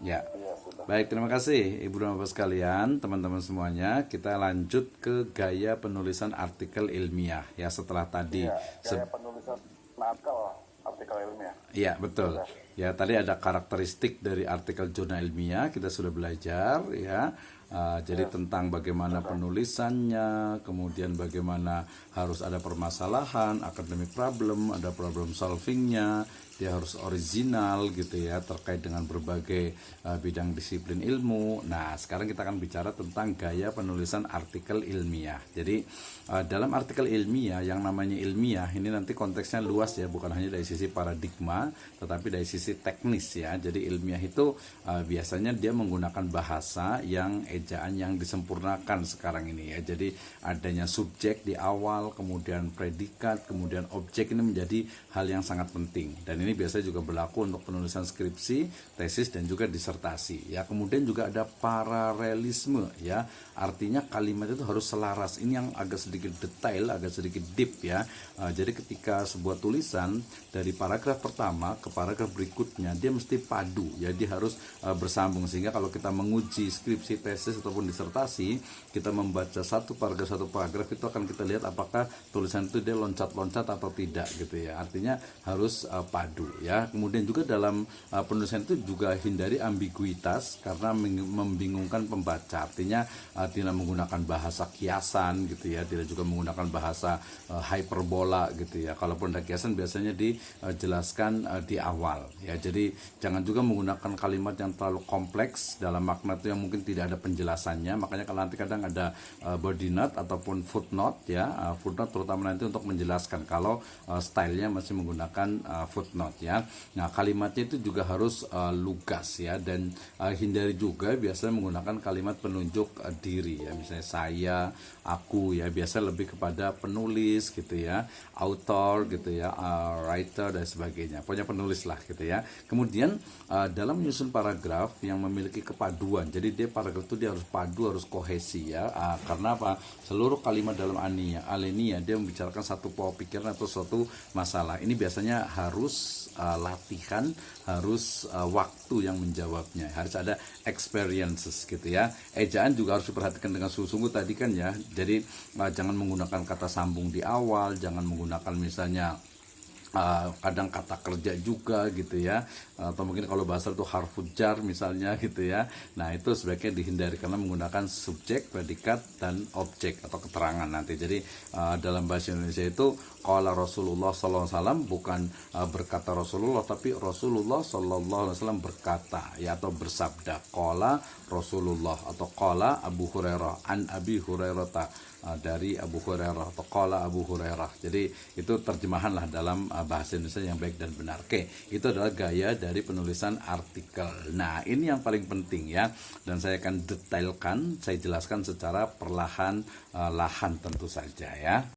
Ya. Iya, sudah. Baik, terima kasih Ibu dan Bapak sekalian, teman-teman semuanya. Kita lanjut ke gaya penulisan artikel ilmiah ya setelah tadi. Iya, gaya penulisan naskah artikel ilmiah. Iya, betul. Sudah. Ya, tadi ada karakteristik dari artikel jurnal ilmiah, kita sudah belajar ya. Jadi Iya, tentang bagaimana sudah. penulisannya, kemudian bagaimana harus ada permasalahan, academic problem, ada problem solvingnya, dia harus original gitu ya, terkait dengan berbagai bidang disiplin ilmu. Nah, sekarang kita akan bicara tentang gaya penulisan artikel ilmiah. Jadi dalam artikel ilmiah, yang namanya ilmiah ini nanti konteksnya luas ya, bukan hanya dari sisi paradigma, tetapi dari sisi teknis ya. Jadi ilmiah itu biasanya dia menggunakan bahasa yang ejaan yang disempurnakan sekarang ini ya. Jadi adanya subjek di awal, kemudian predikat, kemudian objek, ini menjadi hal yang sangat penting. Dan ini biasanya juga berlaku untuk penulisan skripsi, tesis, dan juga disertasi ya. Kemudian juga ada paralelisme ya. Artinya kalimat itu harus selaras. Ini yang agak sedikit detail, agak sedikit deep ya. Jadi ketika sebuah tulisan dari paragraf pertama ke paragraf berikutnya, dia mesti padu ya, dia harus bersambung, sehingga kalau kita menguji skripsi, tesis ataupun disertasi, kita membaca satu paragraf itu akan kita lihat apakah tulisan itu dia loncat-loncat atau tidak gitu ya. Artinya harus padu ya. Kemudian juga dalam penulisan itu juga hindari ambiguitas karena membingungkan pembaca. Artinya tidak menggunakan bahasa kiasan gitu ya, tidak juga menggunakan bahasa hyperbola gitu ya. Kalaupun ada kiasan biasanya dijelaskan di awal ya. Jadi jangan juga menggunakan kalimat yang terlalu kompleks dalam makna itu yang mungkin tidak ada penjelasannya. Makanya kalau nanti kadang ada body note ataupun footnote ya, footnote terutama nanti untuk menjelaskan kalau stylenya masih menggunakan footnote ya. Nah, kalimatnya itu juga harus lugas ya, dan hindari juga biasanya menggunakan kalimat penunjuk diri ya, misalnya saya, aku ya, biasa lebih kepada penulis gitu ya, author gitu ya, writer dan sebagainya, pokoknya penulis lah gitu ya. Kemudian dalam menyusun paragraf yang memiliki kepaduan, jadi dia paragraf itu dia harus padu, harus kohesi ya. Karena apa? Seluruh kalimat dalam alinea dia membicarakan satu pola pikiran atau suatu masalah. Ini biasanya harus latihan, harus waktu yang menjawabnya, harus ada experiences gitu ya. Ejaan juga harus diperhatikan dengan sungguh-sungguh tadi kan ya. Jadi jangan menggunakan kata sambung di awal, jangan menggunakan misalnya kadang kata kerja juga gitu ya, atau mungkin kalau bahasa itu harfu jar misalnya gitu ya. Nah, itu sebaiknya dihindari karena menggunakan subjek, predikat, dan objek atau keterangan nanti. Jadi dalam bahasa Indonesia itu qala Rasulullah SAW, bukan berkata Rasulullah, tapi Rasulullah SAW berkata ya, atau bersabda. Qala Rasulullah atau qala Abu Hurairah an Abi Hurairah, dari Abu Hurairah atau qala Abu Hurairah. Jadi itu terjemahan lah dalam bahasa Indonesia yang baik dan benar. Oke, itu adalah gaya dari penulisan artikel. Nah, ini yang paling penting ya, dan saya akan detailkan, saya jelaskan secara perlahan lahan tentu saja ya.